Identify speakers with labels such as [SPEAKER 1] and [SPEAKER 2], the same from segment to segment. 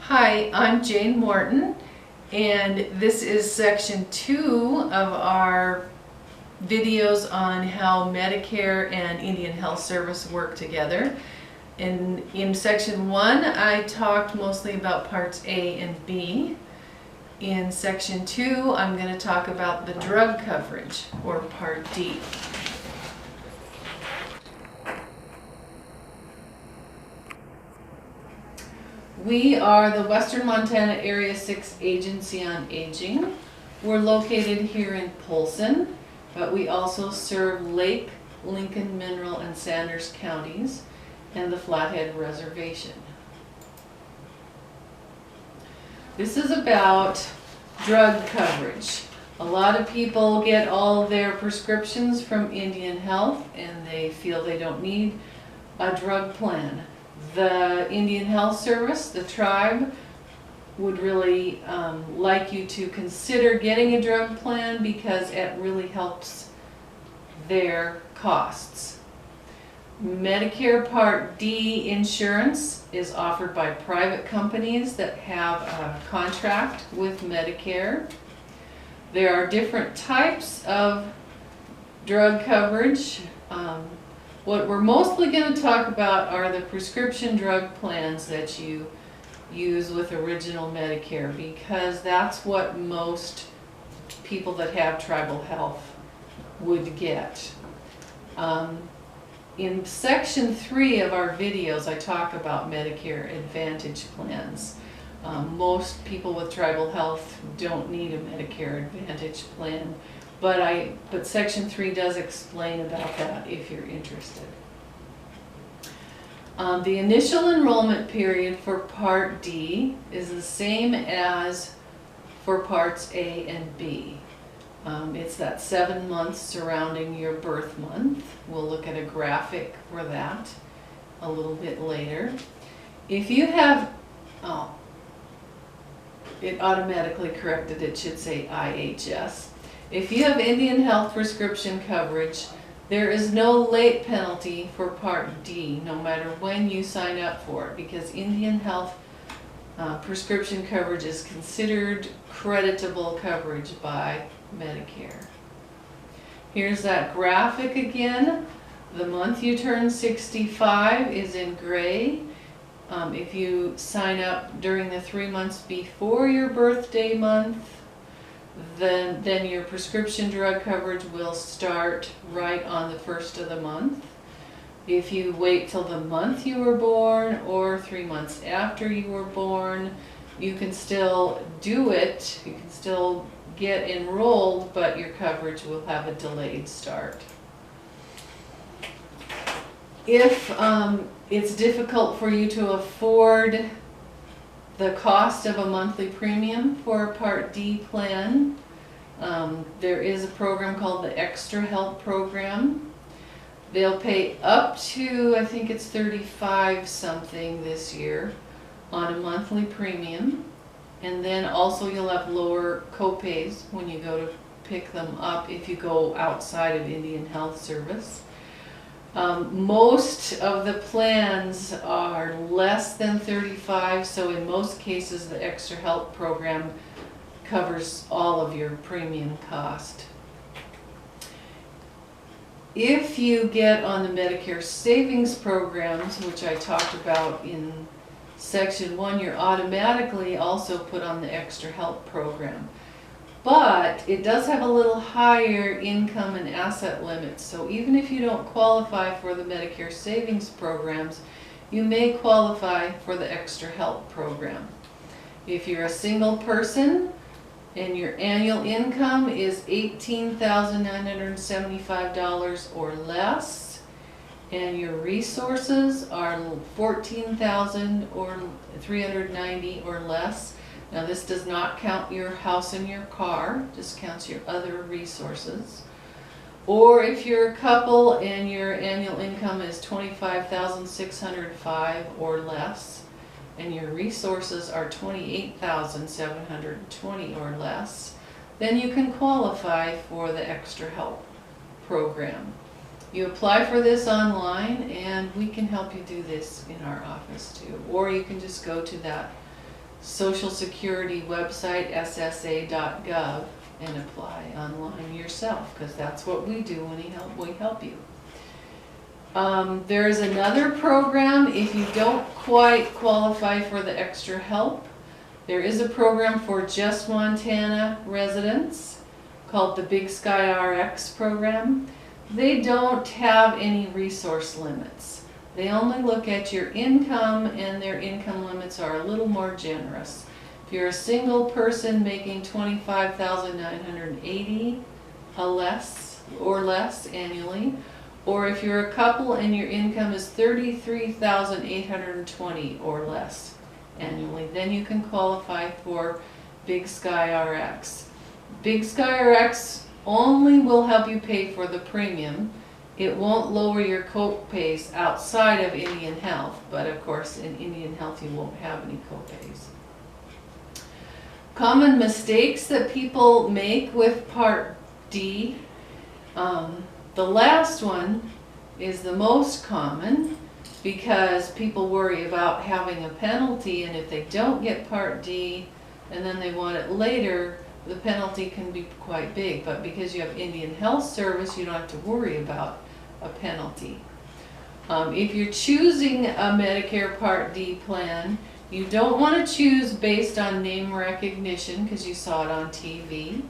[SPEAKER 1] Hi, I'm Jane Morton, and this is section 2 of our videos on how Medicare and Indian Health Service work together. In section 1, I talked mostly about parts A and B. In section 2, I'm going to talk about the drug coverage, or part D. We are the Western Montana Area 6 Agency on Aging. We're located here in Polson, but we also serve Lake, Lincoln, Mineral, and Sanders counties and the Flathead Reservation. This is about drug coverage. A lot of people get all their prescriptions from Indian Health and they feel they don't need a drug plan. The Indian Health Service, the tribe, would really like you to consider getting a drug plan because it really helps their costs. Medicare Part D insurance is offered by private companies that have a contract with Medicare. There are different types of drug coverage. What we're mostly going to talk about are the prescription drug plans that you use with original Medicare, because that's what most people that have tribal health would get. In section 3 of our videos, I talk about Medicare Advantage plans. Most people with tribal health don't need a Medicare Advantage plan. But section 3 does explain about that if you're interested. The initial enrollment period for Part D is the same as for Parts A and B. It's that 7 months surrounding your birth month. We'll look at a graphic for that a little bit later. If you have, it automatically corrected, it should say IHS. If you have Indian Health prescription coverage, there is no late penalty for Part D, no matter when you sign up for it, because Indian Health prescription coverage is considered creditable coverage by Medicare. Here's that graphic again. The month you turn 65 is in gray. If you sign up during the 3 months before your birthday month, then your prescription drug coverage will start right on the first of the month. If you wait till the month you were born or 3 months after you were born, you can still do it. You can still get enrolled, but your coverage will have a delayed start. If it's difficult for you to afford the cost of a monthly premium for a Part D plan, there is a program called the Extra Help Program. They'll pay up to, I think it's 35 something this year on a monthly premium, and then also you'll have lower co-pays when you go to pick them up if you go outside of Indian Health Service. Most of the plans are less than 35, so in most cases the Extra Help Program covers all of your premium cost. If you get on the Medicare savings programs, which I talked about in section 1, you're automatically also put on the Extra Help Program. But it does have a little higher income and asset limits, so even if you don't qualify for the Medicare savings programs, you may qualify for the Extra Help Program. If you're a single person and your annual income is $18,975 or less, and your resources are $14,390 or less, now this does not count your house and your car, just counts your other resources. Or if you're a couple and your annual income is $25,605 or less, and your resources are $28,720 or less, then you can qualify for the Extra Help Program. You apply for this online and we can help you do this in our office too. Or you can just go to that Social Security website, ssa.gov, and apply online yourself, because that's what we do when we help you. There is another program if you don't quite qualify for the extra help. There is a program for just Montana residents called the Big Sky RX program. They don't have any resource limits. They only look at your income, and their income limits are a little more generous. If you're a single person making $25,980 or less annually, or if you're a couple and your income is $33,820 or less annually, then you can qualify for Big Sky RX. Big Sky RX only will help you pay for the premium. It won't lower your co-pays outside of Indian Health, but of course in Indian Health you won't have any co-pays. Common mistakes that people make with Part D. The last one is the most common, because people worry about having a penalty, and if they don't get Part D and then they want it later, the penalty can be quite big. But because you have Indian Health Service, you don't have to worry about a penalty. If you're choosing a Medicare Part D plan, you don't want to choose based on name recognition because you saw it on TV.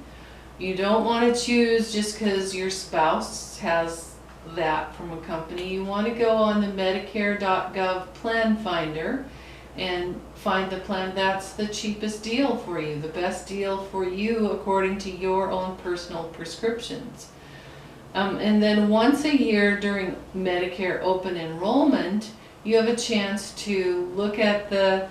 [SPEAKER 1] You don't want to choose just because your spouse has that from a company. You want to go on the Medicare.gov plan finder and find the plan that's the cheapest deal for you, the best deal for you according to your own personal prescriptions. And then once a year during Medicare open enrollment, you have a chance to look at the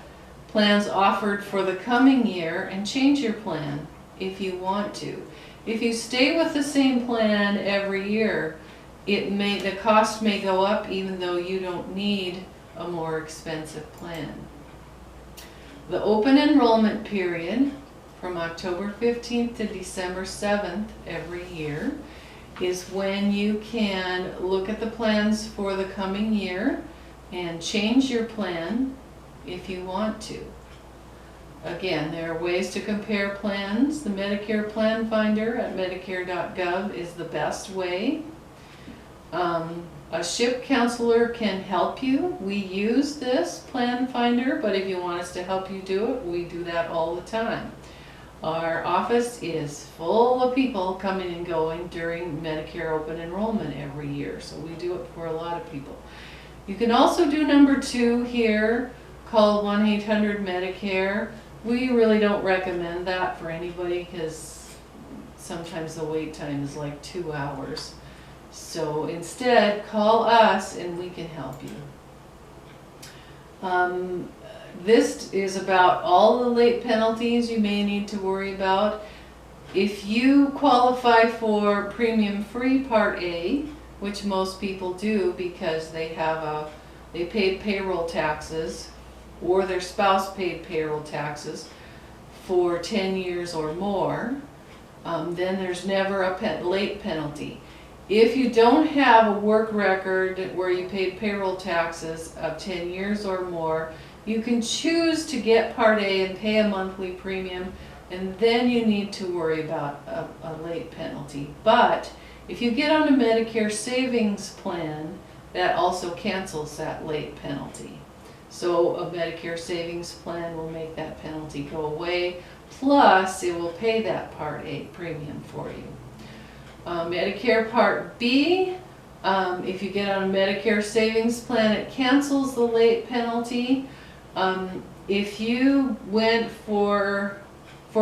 [SPEAKER 1] plans offered for the coming year and change your plan if you want to. If you stay with the same plan every year, the cost may go up even though you don't need a more expensive plan. The open enrollment period from October 15th to December 7th every year is when you can look at the plans for the coming year and change your plan if you want to. Again, there are ways to compare plans. The Medicare Plan Finder at Medicare.gov is the best way. A SHIP counselor can help you. We use this Plan Finder, but if you want us to help you do it, we do that all the time. Our office is full of people coming and going during Medicare open enrollment every year, so we do it for a lot of people. You can also do number 2 here, call 1-800-MEDICARE. We really don't recommend that for anybody because sometimes the wait time is like 2 hours. So instead, call us and we can help you. This is about all the late penalties you may need to worry about. If you qualify for premium-free Part A, which most people do because they paid payroll taxes, or their spouse paid payroll taxes for 10 years or more, then there's never a late penalty. If you don't have a work record where you paid payroll taxes of 10 years or more, you can choose to get Part A and pay a monthly premium, and then you need to worry about a late penalty. But if you get on a Medicare savings plan, that also cancels that late penalty. So a Medicare savings plan will make that penalty go away, plus it will pay that Part A premium for you. Medicare Part B, if you get on a Medicare savings plan, it cancels the late penalty. If you went for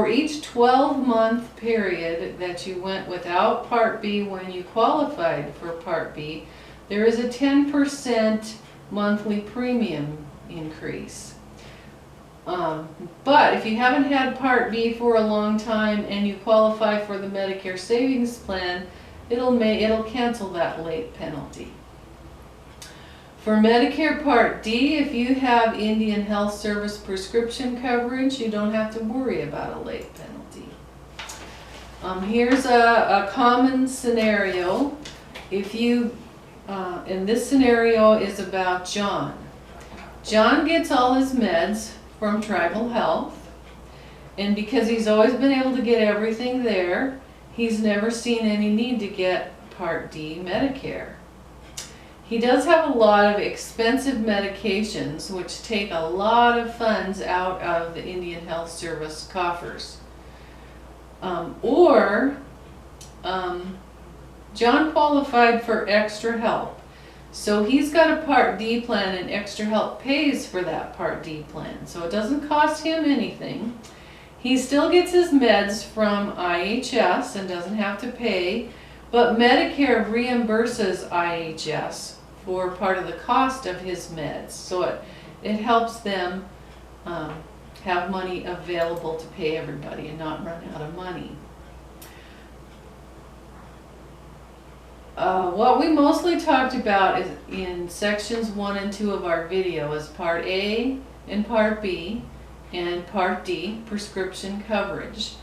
[SPEAKER 1] each 12-month period that you went without Part B when you qualified for Part B, there is a 10% monthly premium increase. But if you haven't had Part B for a long time and you qualify for the Medicare savings plan, it'll cancel that late penalty. For Medicare Part D, if you have Indian Health Service prescription coverage, you don't have to worry about a late penalty. Here's a common scenario. And this scenario is about John. John gets all his meds from Tribal Health. And because he's always been able to get everything there, he's never seen any need to get Part D Medicare. He does have a lot of expensive medications which take a lot of funds out of the Indian Health Service coffers. John qualified for extra help. So he's got a Part D plan and extra help pays for that Part D plan. So it doesn't cost him anything. He still gets his meds from IHS and doesn't have to pay, but Medicare reimburses IHS for part of the cost of his meds. So it helps them have money available to pay everybody and not run out of money. What we mostly talked about is in sections 1 and 2 of our video is Part A and Part B and Part D, prescription coverage.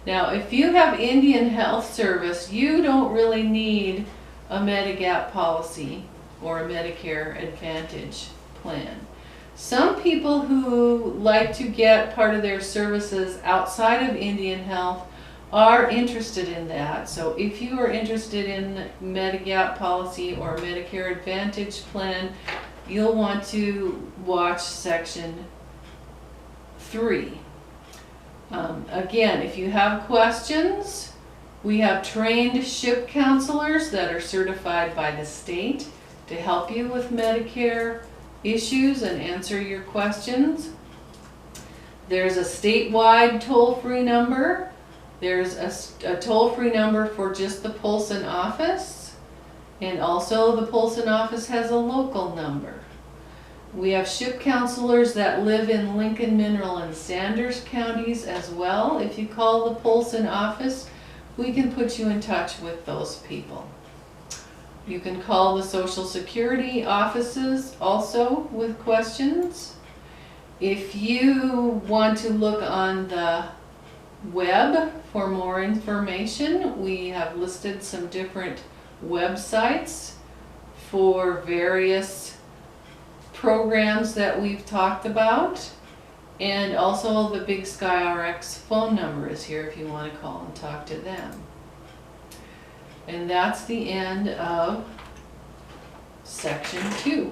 [SPEAKER 1] Now, if you have Indian Health Service, you don't really need a Medigap policy or a Medicare Advantage plan. Some people who like to get part of their services outside of Indian Health are interested in that. So if you are interested in Medigap policy or Medicare Advantage plan, you'll want to watch section 3. Again, if you have questions, we have trained SHIP counselors that are certified by the state to help you with Medicare issues and answer your questions. There's a statewide toll-free number. There's a toll-free number for just the Polson office, and also the Polson office has a local number. We have SHIP counselors that live in Lincoln, Mineral, and Sanders counties as well. If you call the Polson office, we can put you in touch with those people. You can call the Social Security offices also with questions. If you want to look on the web for more information, we have listed some different websites for various programs that we've talked about, and also the Big Sky RX phone number is here if you want to call and talk to them. And that's the end of section 2.